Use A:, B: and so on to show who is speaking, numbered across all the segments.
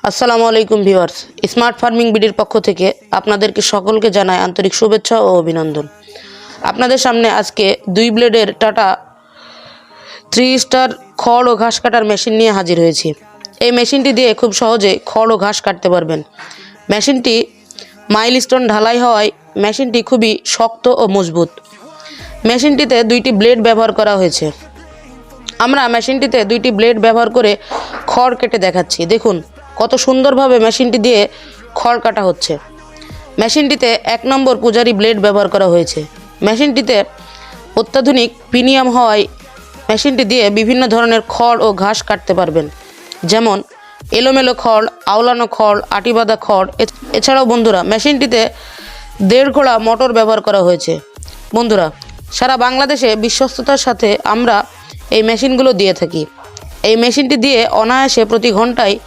A: আসসালামু আলাইকুম viewers, smart farming বিডির পক্ষ থেকে আপনাদেরকে সকলকে জানাই আন্তরিক শুভেচ্ছা ও অভিনন্দন। আপনাদের সামনে আজকে 2 ব্লেডের টাটা 3 স্টার খড় ও ঘাস কাটার মেশিন নিয়ে হাজির হয়েছি। এই মেশিনটি দিয়ে খুব সহজে খড় ও ঘাস কাটতে পারবেন। মেশিনটি মাইলস্টোন ঢালাই হওয়ায় মেশিনটি খুবই শক্ত ও মজবুত। মেশিনটিতে 2টি ব্লেড ব্যবহার করা হয়েছে। আমরা মেশিনটিতে 2টি ব্লেড ব্যবহার করে খড় কেটে দেখাচ্ছি। দেখুন কত সুন্দরভাবে মেশিনটি দিয়ে খড় কাটা হচ্ছে। মেশিনটিতে 1 নম্বর পূজারি ব্লেড ব্যবহার করা হয়েছে। মেশিনটিতে অত্যাধুনিক প্রিমিয়াম হওয়ায় মেশিনটি দিয়ে বিভিন্ন ধরনের খড় ও ঘাস কাটতে পারবেন, যেমন এলোমেলো খড়, আওলানো খড়, আটি বাঁধা খড়। এছাড়াও বন্ধুরা মেশিনটিতে 1.5 ঘোড়া মোটর ব্যবহার করা হয়েছে। বন্ধুরা, সারা বাংলাদেশে বিশ্বস্ততার সাথে আমরা এই মেশিনগুলো দিয়ে থাকি। এই মেশিনটি দিয়ে অনায়াসে প্রতি ঘন্টায়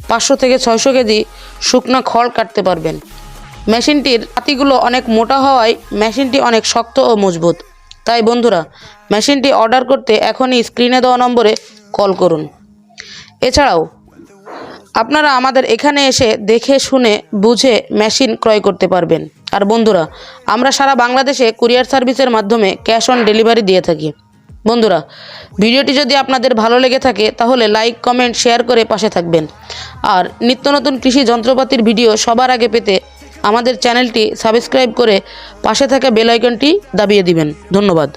A: 500 থেকে 600 কেজি শুকনো খড় কাটতে পারবেন। মেশিনটির পাতিগুলো অনেক মোটা হওয়ায় মেশিনটি অনেক শক্ত ও মজবুত। তাই বন্ধুরা, মেশিনটি অর্ডার করতে এখনই স্ক্রিনে দেওয়া নম্বরে কল করুন। এছাড়াও আপনারা আমাদের এখানে এসে দেখে শুনে বুঝে মেশিন ক্রয় করতে পারবেন। আর বন্ধুরা, আমরা সারা বাংলাদেশে কুরিয়ার সার্ভিসের মাধ্যমে ক্যাশ অন ডেলিভারি দিয়ে থাকি। বন্ধুরা, ভিডিওটি যদি আপনাদের ভালো লেগে থাকে তাহলে লাইক, কমেন্ট, শেয়ার করে পাশে থাকবেন। আর নিত্য নতুন কৃষি যন্ত্রপাতির ভিডিও সবার আগে পেতে আমাদের চ্যানেলটি সাবস্ক্রাইব করে পাশে থাকা বেল আইকনটি দাবিয়ে দিবেন। ধন্যবাদ।